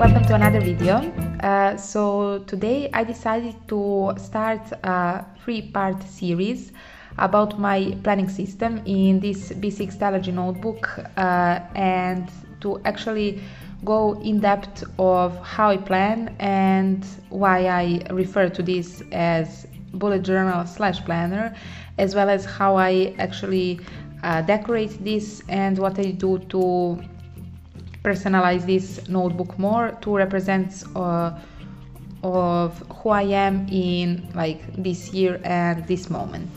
welcome to another video. So today I decided to start a three-part series about my planning system in this B6 Stalogy notebook and to actually go in depth of how I plan and why I refer to this as bullet journal / planner, as well as how I actually decorate this and what I do to personalize this notebook more to represent of who I am in this year and this moment.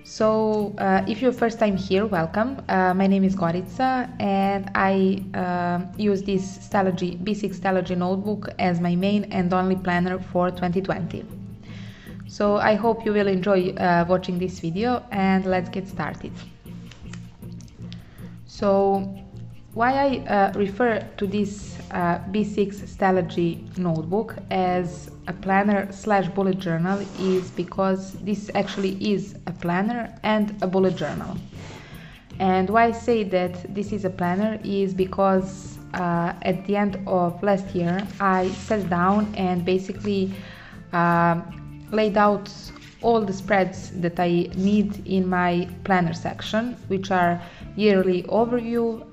So if you're first time here, welcome. My name is Gorica and I use this Stalogy, B6 Stalogy notebook as my main and only planner for 2020. So I hope you will enjoy watching this video, and let's get started. So why I refer to this B6 Stalogy notebook as a planner / bullet journal is because this actually is a planner and a bullet journal. And why I say that this is a planner is because at the end of last year I sat down and basically laid out all the spreads that I need in my planner section, which are yearly overview,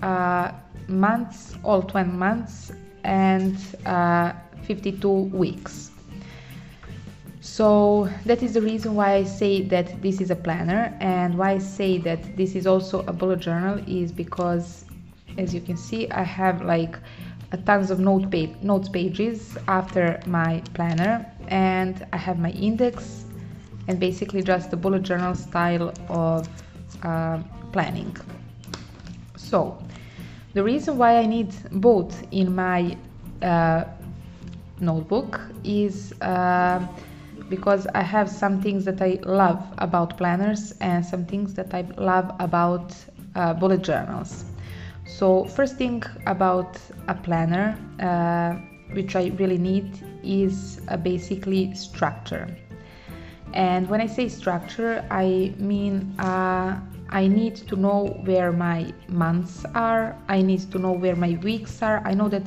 months, all 20 months, and 52 weeks. So that is the reason why I say that this is a planner, and why I say that this is also a bullet journal is because, as you can see, I have tons of notes pages after my planner, and I have my index and basically just the bullet journal style of planning. So the reason why I need both in my notebook is because I have some things that I love about planners and some things that I love about bullet journals. So first thing about a planner, which I really need, is basically structure. And when I say structure, I mean I need to know where my months are, I need to know where my weeks are. I know that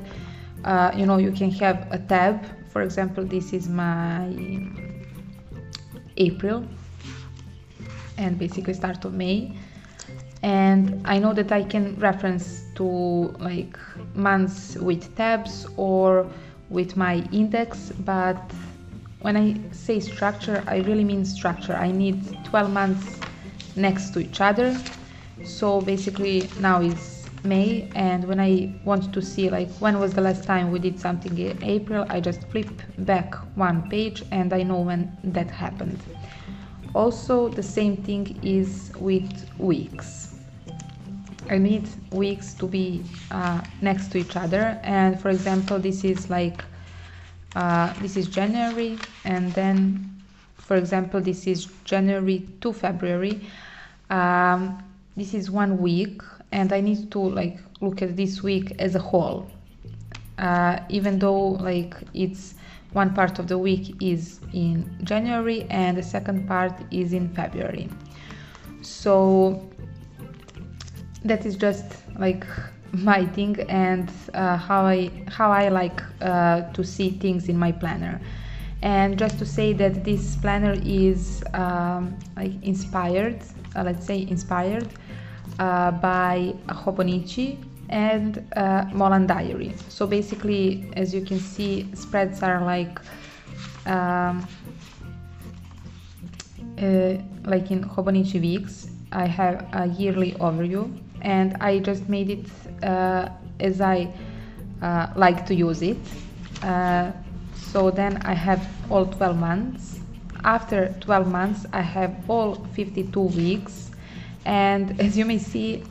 you can have a tab. For example, this is my April and basically start of May, and I know that I can reference to months with tabs or with my index, but when I say structure, I really mean structure. I need 12 months next to each other. So basically now is May, and when I want to see when was the last time we did something in April, I just flip back one page and I know when that happened. Also the same thing is with weeks. I need weeks to be next to each other, and for example this is this is January, and then for example this is January to February. This is 1 week, and I need to look at this week as a whole, even though it's one part of the week is in January and the second part is in February. So that is just my thing and how I like to see things in my planner. And just to say that this planner is inspired, let's say inspired by Hobonichi and Molan Diary. So basically, as you can see, spreads are in Hobonichi weeks. I have a yearly overview, and I just made it as I like to use it. So then I have all 12 months. After 12 months I have all 52 weeks, and as you may see,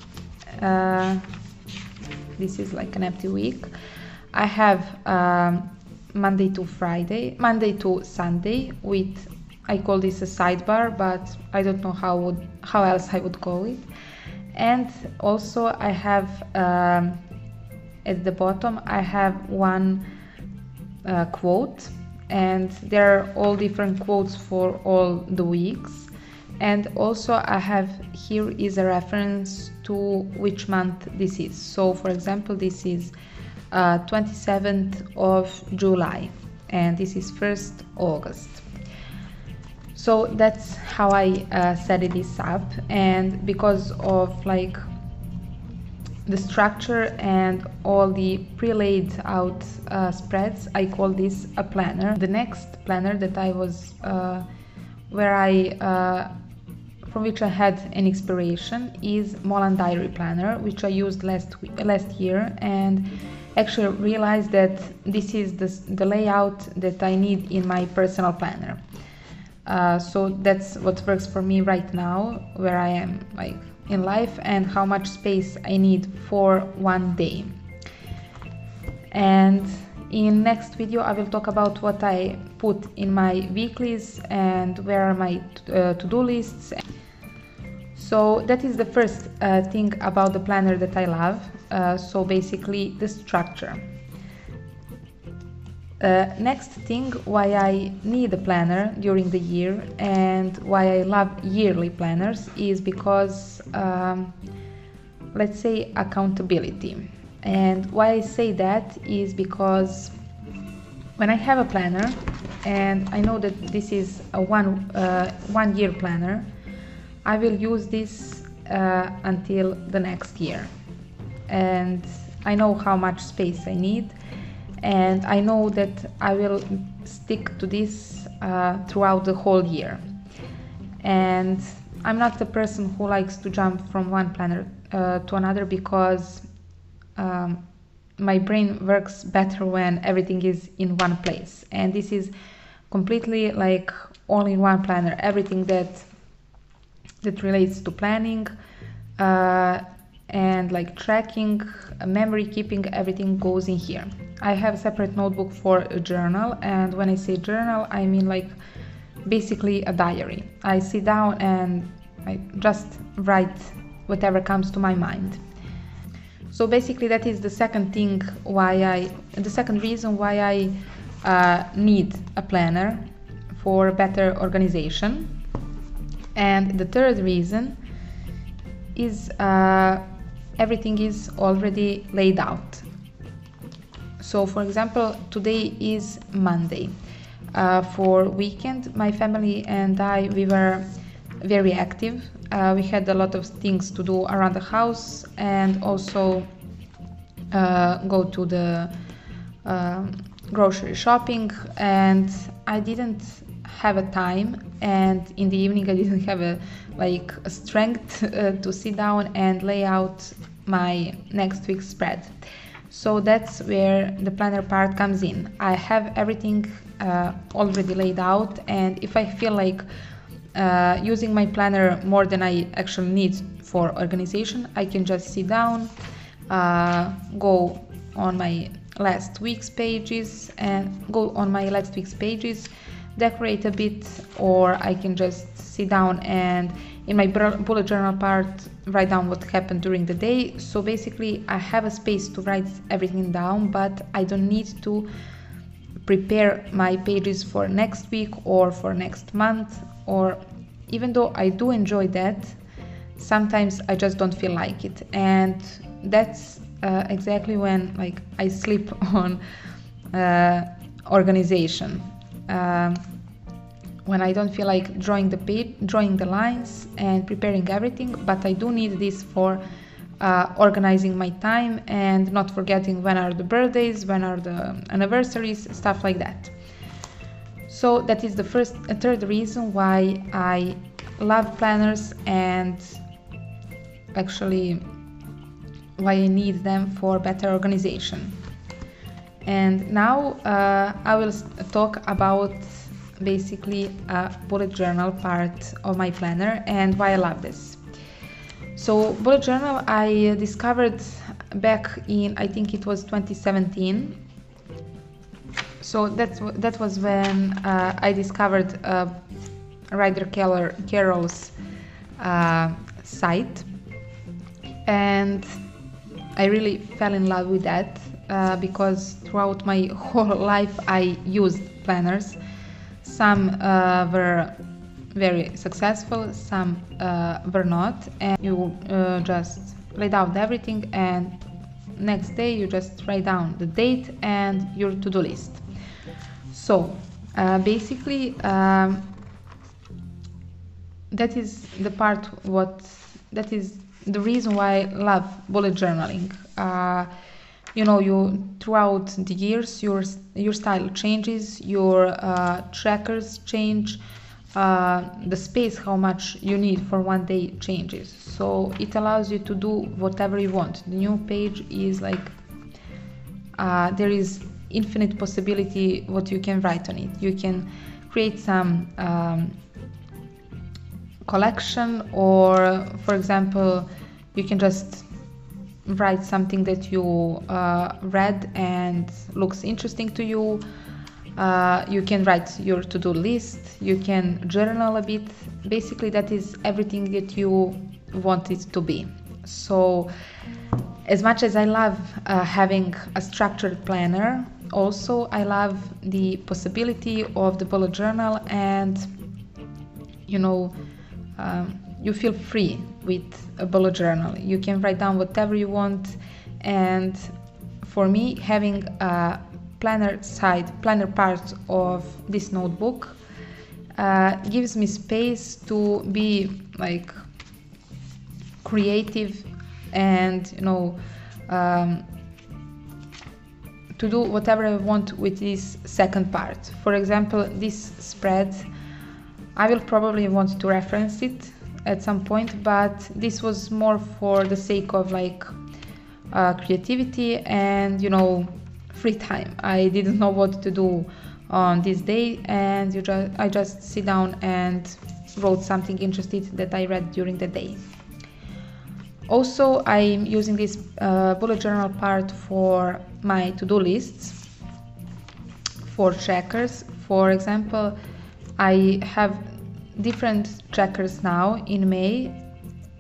this is an empty week. I have Monday to Sunday with, I call this a sidebar, but I don't know how else I would call it. And also I have at the bottom I have one quote, and there are all different quotes for all the weeks. And also I have here is a reference to which month this is. So for example, this is 27th of July, and this is 1st August. So that's how I set this up, and because of like the structure and all the pre-laid out spreads, I call this a planner. The next planner that I was from which I had an inspiration is Molan Diary Planner, which I used last year, and actually realized that this is the layout that I need in my personal planner. So that's what works for me right now, where I am like in life, and how much space I need for one day. And in next video I will talk about what I put in my weeklies and where are my to-do lists. So that is the first thing about the planner that I love. So basically the structure. Next thing why I need a planner during the year and why I love yearly planners is because let's say accountability. And why I say that is because when I have a planner and I know that this is a one year planner, I will use this until the next year, and I know how much space I need, and I know that I will stick to this throughout the whole year. And I'm not the person who likes to jump from one planner to another, because my brain works better when everything is in one place, and this is completely like all in one planner. Everything that relates to planning and like tracking, memory keeping, everything goes in here. I have a separate notebook for a journal, and when I say journal I mean like basically a diary. I sit down and I just write whatever comes to my mind. So basically that is the second thing the second reason why I need a planner for better organization. And the third reason is everything is already laid out. So for example, today is Monday. For weekend, my family and I, we were very active. We had a lot of things to do around the house, and also go to the grocery shopping, and I didn't have a time, and in the evening I didn't have a strength to sit down and lay out my next week's spread. So that's where the planner part comes in. I have everything already laid out, and if I feel like using my planner more than I actually need for organization, I can just sit down, go on my last week's pages, decorate a bit, or I can just sit down and in my bullet journal part write down what happened during the day. So basically I have a space to write everything down, but I don't need to prepare my pages for next week or for next month, or even though I do enjoy that, sometimes I just don't feel like it. And that's exactly when I slip on organization. When I don't feel like drawing the page, drawing the lines and preparing everything, but I do need this for organizing my time and not forgetting when are the birthdays, when are the anniversaries, stuff like that. So that is the third reason why I love planners, and actually why I need them for better organization. And now I will talk about basically a bullet journal part of my planner and why I love this. So bullet journal I discovered back in, I think it was 2017. So that was when I discovered Ryder Carroll's site, and I really fell in love with that because throughout my whole life I used planners. Some were very successful, some were not, and you just laid out everything and next day you just write down the date and your to-do list. So basically that is the part that is the reason why I love bullet journaling. You know, you throughout the years your style changes, your trackers change, the space how much you need for one day changes, so it allows you to do whatever you want. The new page is like there is infinite possibility what you can write on it. You can create some collection, or for example you can just write something that you read and looks interesting to you. You can write your to-do list, you can journal a bit. Basically that is everything that you want it to be. So as much as I love having a structured planner, also I love the possibility of the bullet journal, and you know, you feel free with a bullet journal. You can write down whatever you want, and for me having a planner part of this notebook gives me space to be like creative and, you know, to do whatever I want with this second part. For example, this spread, I will probably want to reference it at some point, but this was more for the sake of like creativity and, you know, free time. I didn't know what to do on this day, and I just sit down and wrote something interesting that I read during the day. Also, I'm using this bullet journal part for my to-do lists, for trackers. For example, I have different trackers now in May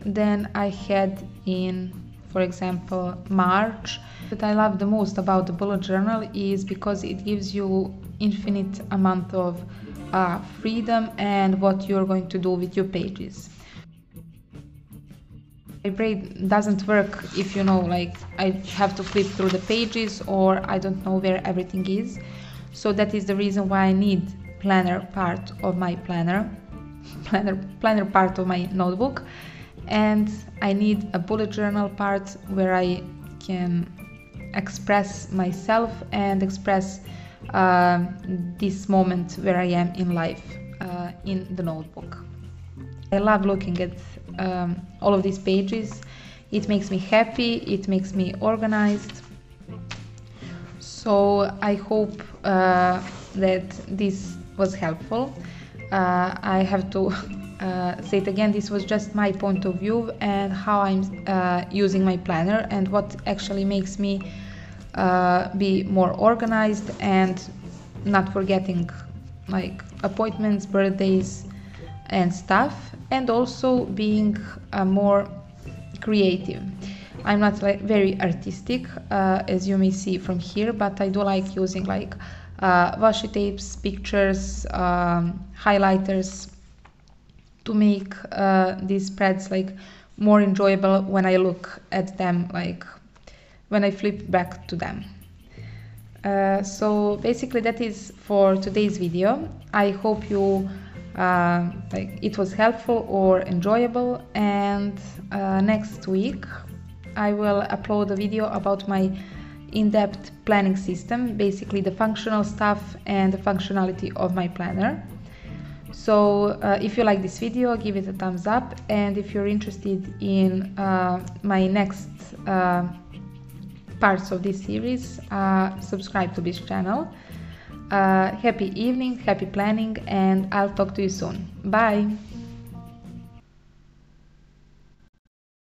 than I had in, for example, March. What I love the most about the bullet journal is because it gives you infinite amount of freedom and what you're going to do with your pages. My brain doesn't work if, you know, like I have to flip through the pages or I don't know where everything is. So that is the reason why I need planner part of my planner part of my notebook, and I need a bullet journal part where I can express myself and express this moment where I am in life in the notebook. I love looking at all of these pages. It makes me happy, it makes me organized. So I hope that this was helpful. I have to say it again, this was just my point of view and how I'm using my planner, and what actually makes me be more organized and not forgetting like appointments, birthdays and stuff, and also being more creative. I'm not like very artistic as you may see from here, but I do like using like washi tapes, pictures, highlighters to make these spreads like more enjoyable when I look at them, like when I flip back to them. So basically that is for today's video. I hope you like it was helpful or enjoyable, and next week I will upload a video about my in-depth planning system, basically the functional stuff and the functionality of my planner. So if you like this video, give it a thumbs up, and if you're interested in my next parts of this series, subscribe to this channel. Happy evening, happy planning, and I'll talk to you soon. Bye!